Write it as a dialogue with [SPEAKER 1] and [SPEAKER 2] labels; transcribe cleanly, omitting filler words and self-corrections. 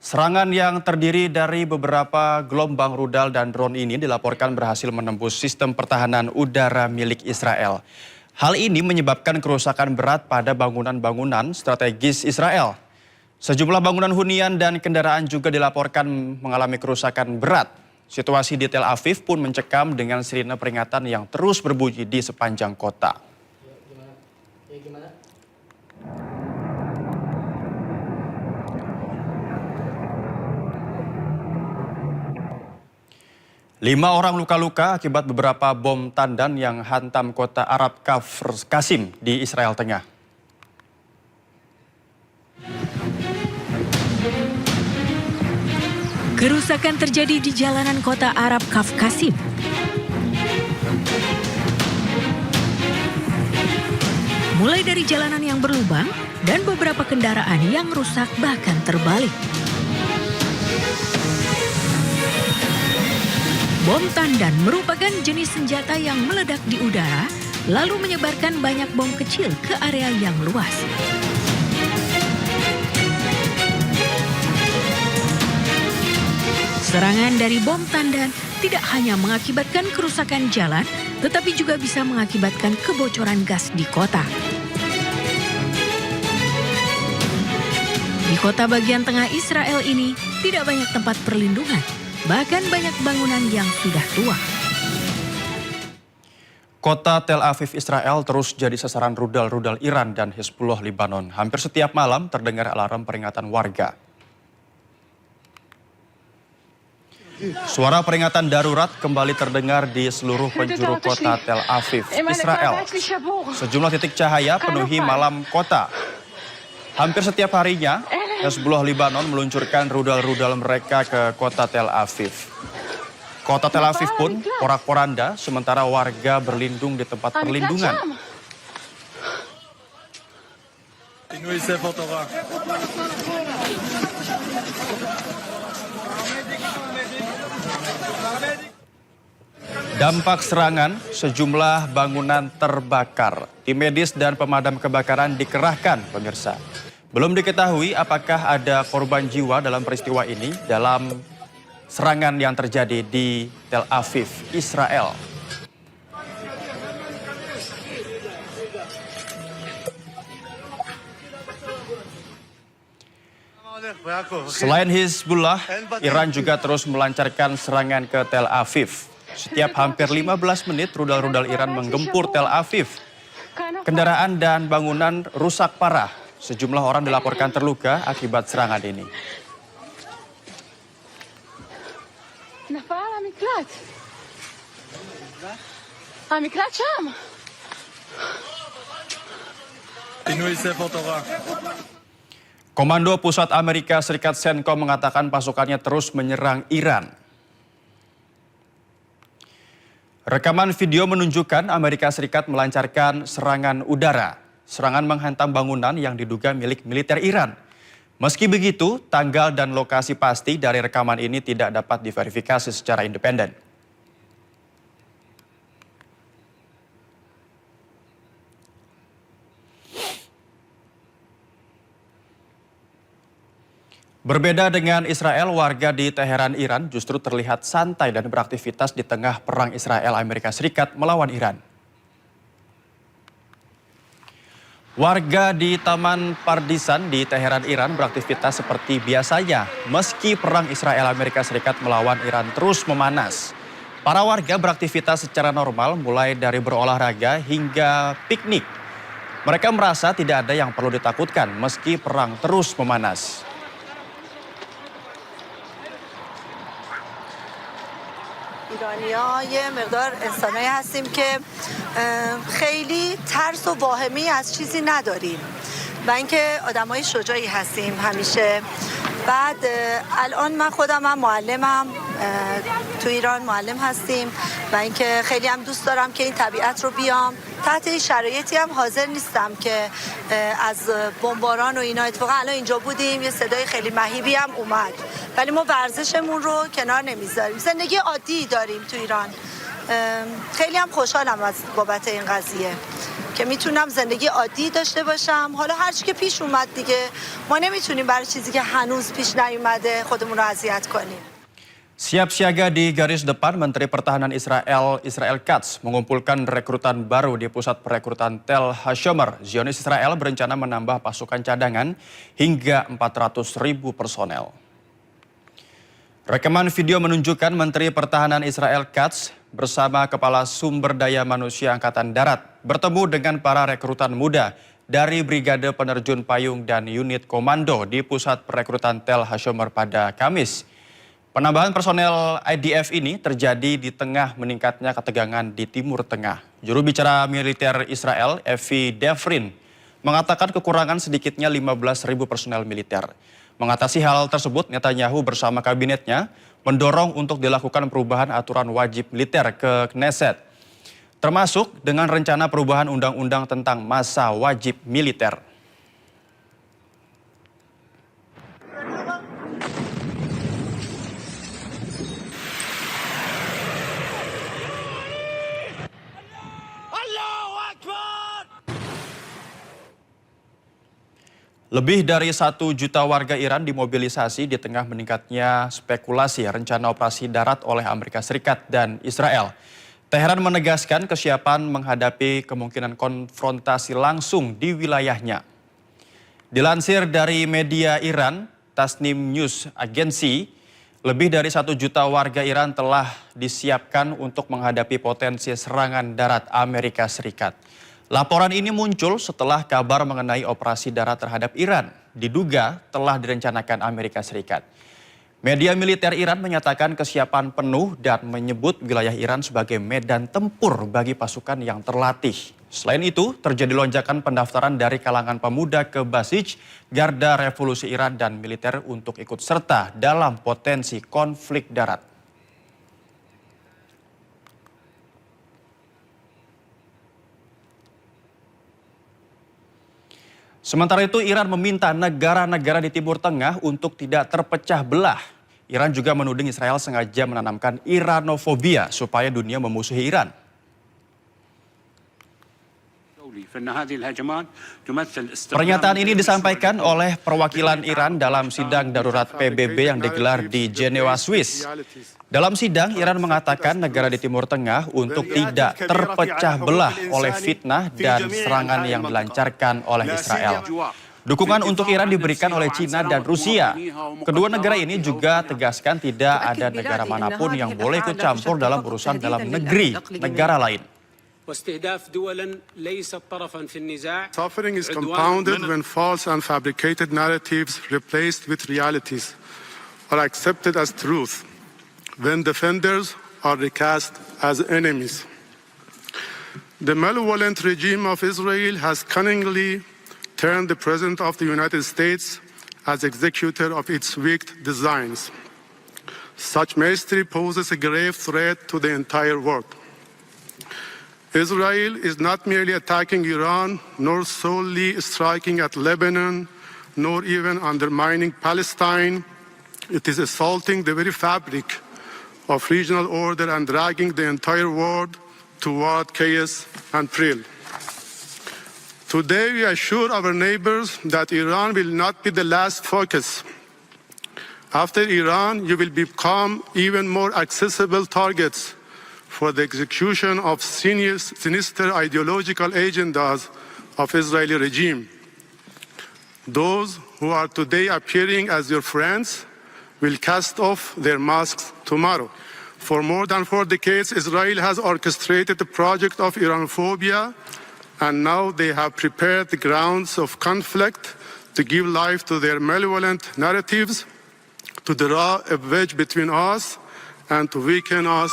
[SPEAKER 1] Serangan yang terdiri dari beberapa gelombang rudal dan drone ini dilaporkan berhasil menembus sistem pertahanan udara milik Israel. Hal ini menyebabkan kerusakan berat pada bangunan-bangunan strategis Israel. Sejumlah bangunan hunian dan kendaraan juga dilaporkan mengalami kerusakan berat. Situasi di Tel Aviv pun mencekam dengan sirine peringatan yang terus berbunyi di sepanjang kota. Lima orang luka-luka akibat beberapa bom tandan yang hantam kota Arab Kafr Qasim di Israel Tengah.
[SPEAKER 2] Kerusakan terjadi di jalanan kota Arab Kafr Qasim. Mulai dari jalanan yang berlubang dan beberapa kendaraan yang rusak bahkan terbalik. Bom tandan merupakan jenis senjata yang meledak di udara, lalu menyebarkan banyak bom kecil ke area yang luas. Serangan dari bom tandan tidak hanya mengakibatkan kerusakan jalan, tetapi juga bisa mengakibatkan kebocoran gas di kota. Di kota bagian tengah Israel ini tidak banyak tempat perlindungan. Bahkan banyak bangunan yang sudah tua.
[SPEAKER 1] Kota Tel Aviv Israel terus jadi sasaran rudal-rudal Iran dan Hezbollah Lebanon. Hampir setiap malam terdengar alarm peringatan warga. Suara peringatan darurat kembali terdengar di seluruh penjuru kota Tel Aviv, Israel. Sejumlah titik cahaya penuhi malam kota. Hampir setiap harinya, Hezbollah Lebanon meluncurkan rudal-rudal mereka ke kota Tel Aviv. Kota Tel Aviv pun porak-poranda, sementara warga berlindung di tempat perlindungan. Dampak serangan, sejumlah bangunan terbakar. Tim medis dan pemadam kebakaran dikerahkan, pemirsa. Belum diketahui apakah ada korban jiwa dalam peristiwa ini dalam serangan yang terjadi di Tel Aviv, Israel. Selain Hizbullah, Iran juga terus melancarkan serangan ke Tel Aviv. Setiap hampir 15 menit rudal-rudal Iran menggempur Tel Aviv. Kendaraan dan bangunan rusak parah. Sejumlah orang dilaporkan terluka akibat serangan ini. Komando Pusat Amerika Serikat CENTCOM mengatakan pasukannya terus menyerang Iran. Rekaman video menunjukkan Amerika Serikat melancarkan serangan udara. Serangan menghantam bangunan yang diduga milik militer Iran. Meski begitu, tanggal dan lokasi pasti dari rekaman ini tidak dapat diverifikasi secara independen. Berbeda dengan Israel, warga di Teheran, Iran justru terlihat santai dan beraktivitas di tengah perang Israel-Amerika Serikat melawan Iran. Warga di Taman Pardisan di Teheran, Iran beraktivitas seperti biasanya meski perang Israel-Amerika Serikat melawan Iran terus memanas. Para warga beraktivitas secara normal mulai dari berolahraga hingga piknik. Mereka merasa tidak ada yang perlu ditakutkan meski perang terus memanas.
[SPEAKER 3] ایرانی‌ها یه مقدار انسانایی هستیم که خیلی ترس و واهمه‌ای از چیزی نداریم و اینکه آدمای شجاعی هستیم همیشه. بعد الان من خودم هم معلمم، تو ایران معلم هستیم و اینکه خیلی هم دوست دارم که این طبیعت رو بیام. تحت این شرایطی هم حاضر نیستم که از بمباران و اینا، اتفاقا الان اینجا بودیم یه صدای خیلی مهیبی هم اومد، ولی ما ورزشمون رو کنار نمیذاریم. زندگی عادی داریم تو ایران. خیلی هم خوشحالم از بابت این قضیه که میتونم زندگی عادی داشته باشم. حالا هر چی که پیش اومد دیگه، ما نمیتونیم برای چیزی که هنوز پیش نیومده خودمون رو اذیت کنیم.
[SPEAKER 1] Siap siaga di garis depan, Menteri Pertahanan Israel Katz mengumpulkan rekrutan baru di pusat perekrutan Tel HaShomer. Zionis Israel berencana menambah pasukan cadangan hingga 400.000 personel. Rekaman video menunjukkan Menteri Pertahanan Israel Katz bersama Kepala Sumber Daya Manusia Angkatan Darat bertemu dengan para rekrutan muda dari Brigade Penerjun Payung dan unit komando di pusat perekrutan Tel HaShomer pada Kamis. Penambahan personel IDF ini terjadi di tengah meningkatnya ketegangan di Timur Tengah. Juru bicara militer Israel, Evi Devrin, mengatakan kekurangan sedikitnya 15.000 personel militer. Mengatasi hal tersebut, Netanyahu bersama kabinetnya mendorong untuk dilakukan perubahan aturan wajib militer ke Knesset, termasuk dengan rencana perubahan undang-undang tentang masa wajib militer. Lebih dari 1 juta warga Iran dimobilisasi di tengah meningkatnya spekulasi rencana operasi darat oleh Amerika Serikat dan Israel. Teheran menegaskan kesiapan menghadapi kemungkinan konfrontasi langsung di wilayahnya. Dilansir dari media Iran, Tasnim News Agency, lebih dari 1 juta warga Iran telah disiapkan untuk menghadapi potensi serangan darat Amerika Serikat. Laporan ini muncul setelah kabar mengenai operasi darat terhadap Iran diduga telah direncanakan Amerika Serikat. Media militer Iran menyatakan kesiapan penuh dan menyebut wilayah Iran sebagai medan tempur bagi pasukan yang terlatih. Selain itu, terjadi lonjakan pendaftaran dari kalangan pemuda ke Basij, Garda Revolusi Iran dan militer untuk ikut serta dalam potensi konflik darat. Sementara itu, Iran meminta negara-negara di Timur Tengah untuk tidak terpecah belah. Iran juga menuding Israel sengaja menanamkan Iranofobia supaya dunia memusuhi Iran. Pernyataan ini disampaikan oleh perwakilan Iran dalam sidang darurat PBB yang digelar di Jenewa, Swiss. Dalam sidang, Iran mengatakan negara di Timur Tengah untuk tidak terpecah belah oleh fitnah dan serangan yang dilancarkan oleh Israel. Dukungan untuk Iran diberikan oleh China dan Rusia. Kedua negara ini juga tegaskan tidak ada negara manapun yang boleh ikut campur dalam urusan dalam negeri negara lain.
[SPEAKER 4] Suffering is compounded when false and fabricated narratives replaced with realities are accepted as truth, when defenders are recast as enemies. The malevolent regime of Israel has cunningly turned the President of the United States as executor of its wicked designs. Such mastery poses a grave threat to the entire world. Israel is not merely attacking Iran, nor solely striking at Lebanon, nor even undermining Palestine. It is assaulting the very fabric of regional order and dragging the entire world toward chaos and peril. Today, we assure our neighbors that Iran will not be the last focus. After Iran, you will become even more accessible targets for the execution of sinister ideological agendas of Israeli regime. Those who are today appearing as your friends will cast off their masks tomorrow. For more than 4 decades, Israel has orchestrated the project of Iranophobia, and now they have prepared the grounds of conflict to give life to their malevolent narratives, to draw a wedge between us, and to weaken us